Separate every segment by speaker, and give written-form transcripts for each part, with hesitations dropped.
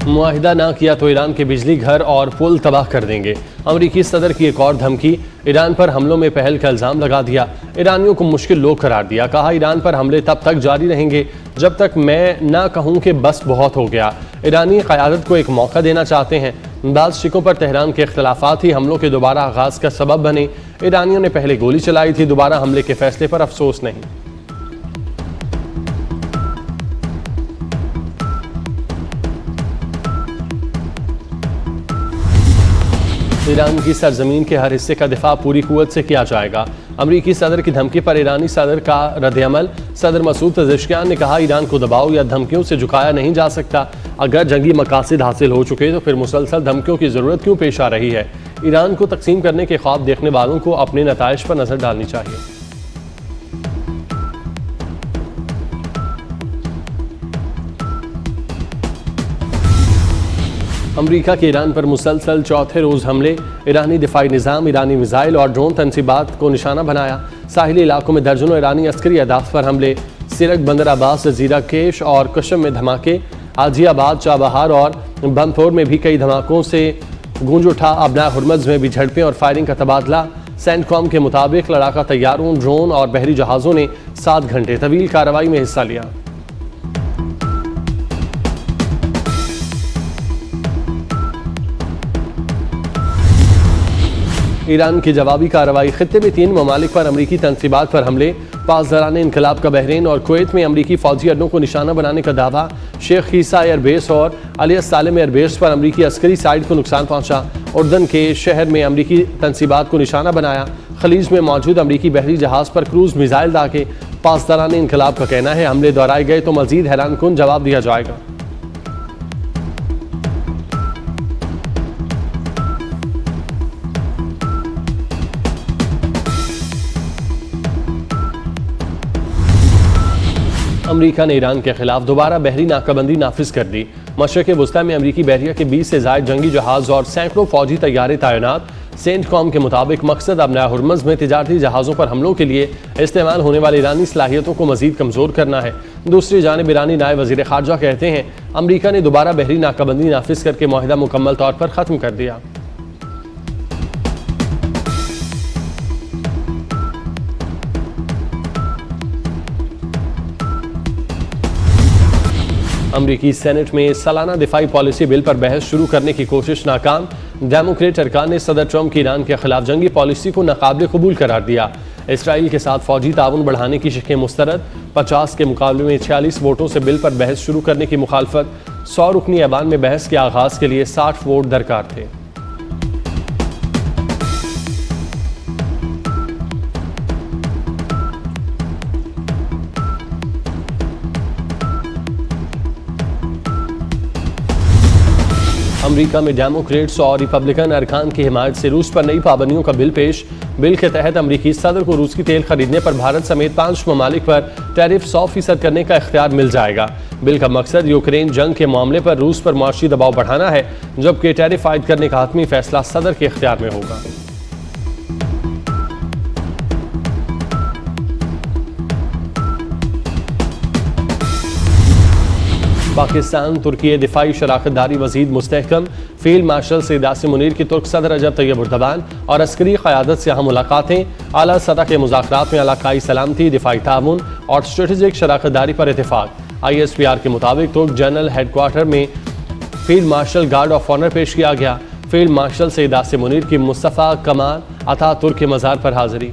Speaker 1: मुआहिदा ना किया तो ईरान के बिजली घर और पुल तबाह कर देंगे। अमरीकी सदर की एक और धमकी, ईरान पर हमलों में पहल का इल्ज़ाम लगा दिया। ईरानियों को मुश्किल लोग करार दिया, कहा ईरान पर हमले तब तक जारी रहेंगे जब तक मैं ना कहूँ कि बस बहुत हो गया। ईरानी क़यादत को एक मौका देना चाहते हैं। बाज़ शिकों पर तेहरान के इख्तलाफात ही हमलों के दोबारा आगाज़ का सबब बने। ईरानियों ने पहले गोली चलाई थी, दोबारा हमले के फैसले पर अफसोस नहीं। ईरान की सरजमीन के हर हिस्से का दिफा पूरी कुव्वत से किया जाएगा। अमरीकी सदर की धमकी पर ईरानी सदर का रद्द-ए-अमल। सदर मसूद पेज़ेश्कियान ने कहा ईरान को दबाव या धमकियों से झुकाया नहीं जा सकता। अगर जंगी मकासद हासिल हो चुके तो फिर मुसलसल धमकियों की ज़रूरत क्यों पेश आ रही है। ईरान को तकसीम करने के ख्वाब देखने वालों को अपने नताइज पर नजर डालनी चाहिए। अमरीका के ईरान पर मुसलसल चौथे रोज़ हमले। ईरानी दिफाई निज़ाम ईरानी मिसाइल और ड्रोन तनसीबात को निशाना बनाया। साहिली इलाकों में दर्जनों ईरानी अस्करी अहदाफ पर हमले। सिरक, बंदर अब्बास, जजीरा केश और कशम में धमाके। आजियाबाद, चाबहार और बमपोर में भी कई धमाकों से गूंज उठा। अबना हुरमज़ में भी झड़पें और फायरिंग का तबादला। सेंटकॉम के मुताबिक लड़ाका तैयारों, ड्रोन और बहरी जहाज़ों ने 7 घंटे तवील कार्रवाई में हिस्सा लिया। ईरान की जवाबी कार्रवाई। खित्ते में 3 ममालिक पर अमरीकी तनसीबात पर हमले। पासदारान इनकलाब का बहरीन और कुवैत में अमरीकी फौजी अड्डों को निशाना बनाने का दावा। शेख ईसा एयरबेस और अली सालेम एयरबेस पर अमरीकी अस्करी साइट को नुकसान पहुंचा। उर्दन के शहर में अमरीकी तनसीबात को निशाना बनाया। खलीज में मौजूद अमरीकी बहरी जहाज पर क्रूज मिसाइल दागे। पासदारान इनकलाब का कहना है हमले दोहराए गए तो मजीद हैरानकुन जवाब दिया जाएगा। अमरीका ने ईरान के खिलाफ दोबारा बहरी नाकाबंदी नाफिज कर दी। मशरक़ वुस्ता में अमरीकी बहरिया के 20 से ज़ायद जंगी जहाज़ और सैकड़ों फौजी तैयारे तैनात। सेंटकॉम के मुताबिक मकसद अबना हुरमज़ में तिजारती जहाज़ों पर हमलों के लिए इस्तेमाल होने वाली ईरानी सलाहियतों को मज़ीद कमज़ोर करना है। दूसरी जानिब ईरानी नायब वज़ीर ख़ारजा कहते हैं अमरीका ने दोबारा बहरी नाकाबंदी नाफिज करके मुआहिदा मुकम्मल तौर पर ख़त्म कर दिया। अमरीकी सेनेट में सालाना दिफाई पॉलिसी बिल पर बहस शुरू करने की कोशिश नाकाम। डेमोक्रेट अरकान ने सदर ट्रंप की ईरान के खिलाफ जंगी पॉलिसी को नाकाबिल कबूल करार दिया। इसराइल के साथ फौजी ताउन बढ़ाने की शिकें मुस्तरद। 50 के मुकाबले में 46 वोटों से बिल पर बहस शुरू करने की मुखालफत। 100 रुकनी ऐवान में बहस के आगाज के लिए 60 वोट दरकार थे। अमरीका में डेमोक्रेट्स और रिपब्लिकन अरकान की हिमायत से रूस पर नई पाबंदियों का बिल पेश। बिल के तहत अमरीकी सदर को रूस की तेल खरीदने पर भारत समेत 5 ममालिक पर टैरिफ 100% करने का इख्तियार मिल जाएगा। बिल का मकसद यूक्रेन जंग के मामले पर रूस पर मुआशी दबाव बढ़ाना है, जबकि टैरिफ आयद करने का हतमी फैसला सदर के इख्तियार में होगा। पाकिस्तान तुर्की दिफाई शराकतदारी मजीद मुस्तहकम। फील्ड मार्शल सैयद आसिम मुनीर की तुर्क सदर रजब तैयब एर्दोगान और अस्करी क़यादत से अहम मुलाकातें। आला सतह के मुज़ाकरात में इलाकाई सलामती, दिफाई ताउन और स्ट्रेटेजिक शराकतदारी पर इत्तेफाक। ISPR के मुताबिक तुर्क जनरल हेडक्वार्टर में field marshal guard of honour पेश किया गया। फील्ड मार्शल सैयद आसिम मुनीर की मुस्तफ़ा कमाल अतातुर्क के मज़ार पर हाज़िरी।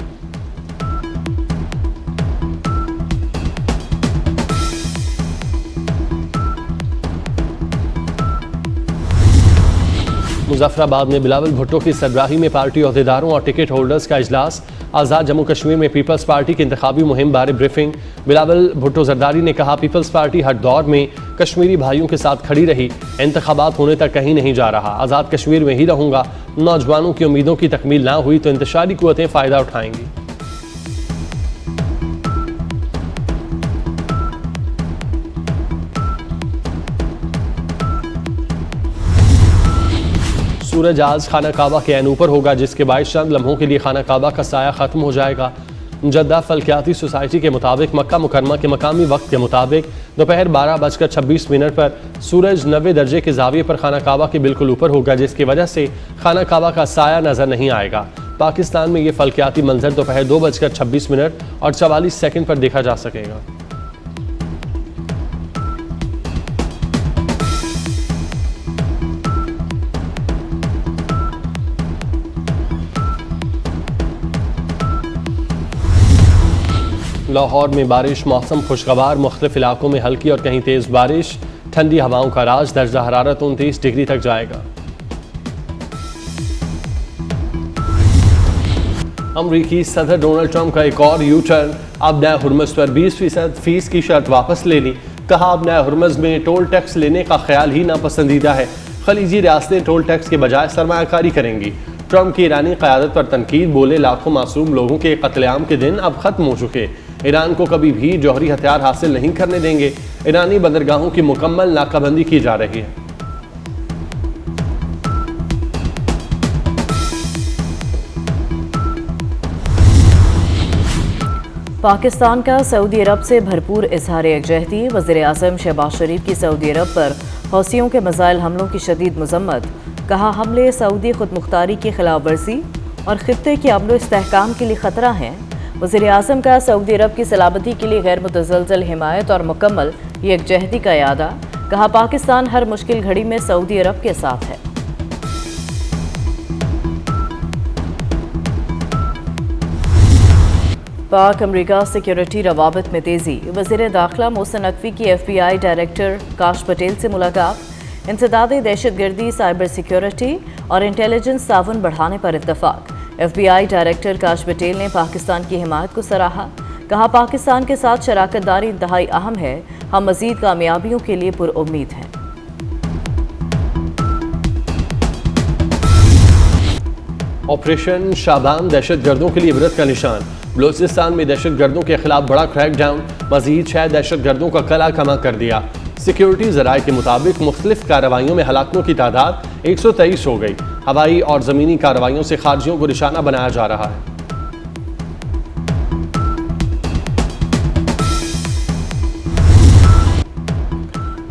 Speaker 1: मुजफ्फराबाद में बिलावल भुट्टो की सरबराही में पार्टी अहदेदारों और टिकट होल्डर्स का इजलास। आज़ाद जम्मू कश्मीर में पीपल्स पार्टी की इंतखाबी मुहिम बारे ब्रीफिंग। बिलावल भुट्टो जरदारी ने कहा पीपल्स पार्टी हर दौर में कश्मीरी भाइयों के साथ खड़ी रही, इंतखाबात होने तक कहीं नहीं जा रहा, आज़ाद कश्मीर में ही रहूंगा। नौजवानों की उम्मीदों की तकमील ना हुई तो इंतशारी कुव्वतें फ़ायदा उठाएंगी। सूरज आज खाना काबा के ऐन ऊपर होगा, जिसके बायस चंद लम्हों के लिए खाना काबा का साया खत्म हो जाएगा। जद्दा फल्कियाती सोसाइटी के मुताबिक मक्का मुकरमा के मकामी वक्त के मुताबिक दोपहर 12:26 पर सूरज 90 दर्जे के जाविये पर खाना काबा के बिल्कुल ऊपर होगा, जिसकी वजह से खाना काबा का साया नजर नहीं आएगा। पाकिस्तान में ये फल्कियाती मंजर दोपहर 2:26 और 44 सेकंड पर देखा जा सकेगा। लाहौर में बारिश, मौसम खुशगवार, मुख्तलिफ इलाकों में हल्की और कहीं तेज बारिश, ठंडी हवाओं का राज, दर्जा हरारत 29 डिग्री तक जाएगा। अमरीकी सदर डोनाल्ड ट्रंप का एक और यू टर्न, अब नए हुर्मुज़ पर 20% फीस की शर्त वापस ले ली। कहा अब नए हुर्मुज़ में टोल टैक्स लेने का ख्याल ही नापसंदीदा है। खलीजी रियासतें टोल टैक्स के बजाय सरमायाकारी करेंगी। ट्रंप की ईरानी क़यादत पर तनकीद, बोले लाखों मासूम लोगों के कत्लेआम के दिन अब खत्म हो चुके। ईरान को कभी भी जौहरी हथियार हासिल नहीं करने देंगे। ईरानी बंदरगाहों की मुकम्मल नाकाबंदी की जा रही है।
Speaker 2: पाकिस्तान का सऊदी अरब से भरपूर इजहार यकजहती। वज़ीर आज़म शहबाज शरीफ की सऊदी अरब पर हौसियों के मिसाइल हमलों की शदीद मजम्मत। कहा हमले सऊदी खुद मुख्तारी की खिलाफ वर्जी और खित्ते के अमन इस्तेहकाम के लिए ख़तरा हैं। वज़ीर आज़म का सऊदी अरब की सलामती के लिए गैर मुतज़लज़ल हिमायत और मुकम्मल यकजहती का यादा। कहा पाकिस्तान हर मुश्किल घड़ी में सऊदी अरब के साथ है। पाक अमरीका सिक्योरिटी रवाबत में तेज़ी। वज़ीर दाखिला मोहसिन नकवी की FBI डायरेक्टर काश पटेल से मुलाकात। इंसदाद दहशतगर्दी, साइबर सिक्योरिटी और इंटेलिजेंस ताउन बढ़ाने पर इत्तफाक। FBI डायरेक्टर काश पटेल ने पाकिस्तान की हिमायत को सराहा। कहा पाकिस्तान के साथ शराकत दारी इंतहाई अहम है। हम मज़ीद कामयाबियों के लिए पुरउम्मीद हैं।
Speaker 1: ऑपरेशन शाबान दहशतगर्दों के लिए इबरत का निशान। बलूचिस्तान में दहशतगर्दों के खिलाफ बड़ा क्रैकडाउन, मजीद 6 दहशतगर्दों का कला कमा कर दिया। सिक्योरिटी ज़राए के मुताबिक मुख्तलिफ कार्रवाइयों में हलाकों की तादाद 123 हो गई। हवाई और ज़मीनी कार्रवाइयों से खारजियों को निशाना बनाया जा रहा है।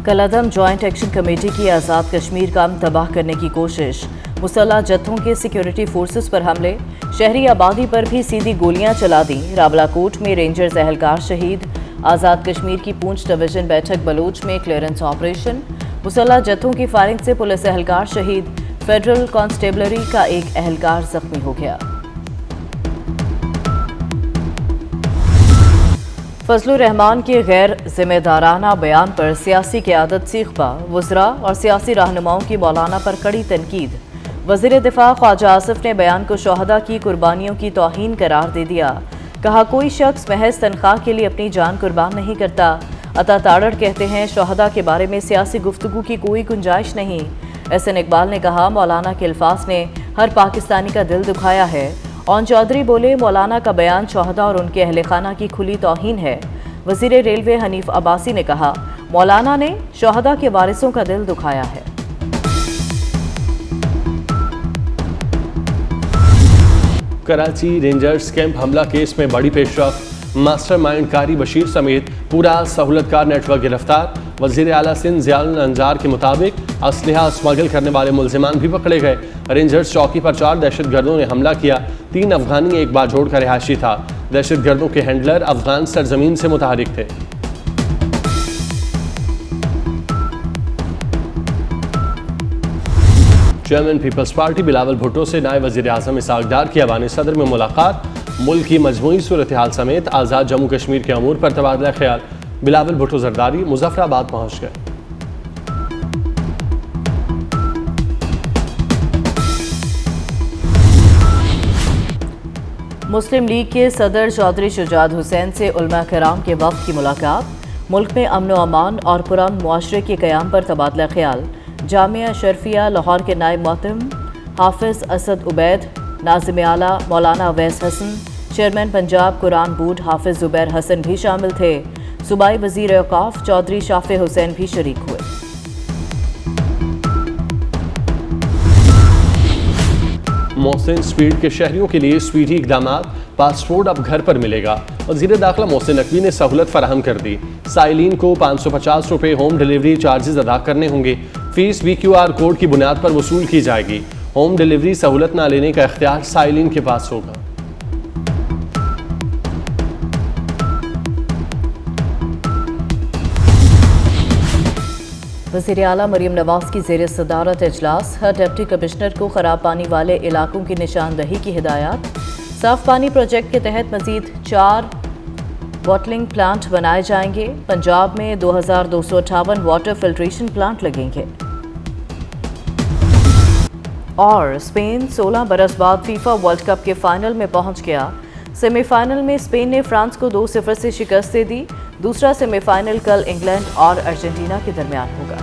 Speaker 2: कलअदम जॉइंट एक्शन कमेटी की आज़ाद कश्मीर का तबाह करने की कोशिश। मुसल्लह जत्थों के सिक्योरिटी फोर्सेस पर हमले, शहरी आबादी पर भी सीधी गोलियां चला दी। रावलाकोट में रेंजर्स एहलकार शहीद। आज़ाद कश्मीर की पूंछ डिवीजन बैठक बलूच में क्लियरेंस ऑपरेशन। मुसल्लह जत्थों की फायरिंग से पुलिस एहलकार शहीद। फेडरल कांस्टेबलरी का एक एहलकार जख्मी हो गया। फजलुर रहमान के गैर जिम्मेदाराना बयान पर सियासी क़यादत सीखबा। वज़रा और सियासी रहनुमाओं की मौलाना पर कड़ी तनकीद। वज़ीर दिफा ख्वाजा आसिफ ने बयान को शोहदा की कुर्बानियों की तौहीन करार दे दिया। कहा कोई शख्स महज तनख्वाह के लिए अपनी जान कुर्बान नहीं करता। अता ताड़ड़ कहते हैं शोहदा के बारे में सियासी गुफ्तगू की कोई गुंजाइश नहीं। एहसन इकबाल ने कहा मौलाना के अल्फाज ने हर पाकिस्तानी का दिल दुखाया है। ओन चौधरी बोले मौलाना का बयान शोहदा और उनके अहले खाना की खुली तौहीन है। वज़ीर रेलवे हनीफ अब्बासी ने कहा मौलाना ने शोहदा के वारिसों का दिल दुखाया है।
Speaker 1: कराची रेंजर्स कैंप हमला केस में बड़ी पेशरफ। मास्टरमाइंड कारी बशीर समेत पूरा सहूलतकार नेटवर्क गिरफ्तार। वज़ीर आला सिंध ज़ियाउल अंजार के मुताबिक असलहा स्मगल करने वाले मुलजिमान भी पकड़े गए। रेंजर्स चौकी पर 4 दहशतगर्दों ने हमला किया। 3 अफगानी एक बारजोड़ का रिहायशी था। दहशतगर्दों के हैंडलर अफगान सरजमीन से मुतहरिक थे। चेयरमैन पीपल्स पार्टी बिलावल भुट्टो से नायब वज़ीर आज़म इसहाक डार की ऐवान सदर में मुलाकात। मुल्क की मजमूई सूरत हाल समेत आज़ाद जम्मू कश्मीर के अमूर पर तबादला ख्याल। बिलावल भुट्टो जरदारी मुजफ्फराबाद पहुँच गए।
Speaker 2: मुस्लिम लीग के सदर चौधरी शुजात हुसैन से उलमा कराम के वक्त की मुलाकात। मुल्क में अमन व अमान और पुरान मुआशरे के क़याम पर तबादला ख्याल। जामिया शर्फिया लाहौर के नायब मोहतम हाफिज़ असद उबैद, नाज़िम आला मौलाना अवैस हसन, चेयरमैन पंजाब कुरान बोर्ड हाफिज़ ज़ुबैर हसन भी शामिल थे। सूबाई वज़ीर औक़ाफ़ चौधरी शाफ़े हुसैन भी शरीक हुए।
Speaker 1: मोहसिन स्पीड के शहरियों के लिए स्पीडी इकदाम, पासपोर्ट अब घर पर मिलेगा। वज़ीर दाखिला मोहसिन नकवी ने सहूलत फराहम कर दी। साइलिन को 550 रुपये होम डिलीवरी चार्जेस अदा करने होंगे। फीस भी QR कोड की बुनियाद पर वसूल की जाएगी। होम डिलीवरी सहूलत न लेने का इख्तियार साइलिन के पास होगा।
Speaker 2: वज़ीर आला मरीम नवाज की ज़ेर सदारत इजलास, हर डिप्टी कमिश्नर को ख़राब पानी वाले इलाकों की निशानदही की हिदायत। साफ पानी प्रोजेक्ट के तहत मज़ीद 4 बॉटलिंग प्लांट बनाए जाएंगे। पंजाब में 2258 वाटर फिल्ट्रेशन प्लांट लगेंगे। और स्पेन 16 बरस बाद फीफा वर्ल्ड कप के फाइनल में पहुंच गया। सेमीफाइनल में स्पेन ने फ्रांस को 2-0 से शिकस्त दे दी। दूसरा सेमीफाइनल कल इंग्लैंड और अर्जेंटीना के दरमियान होगा।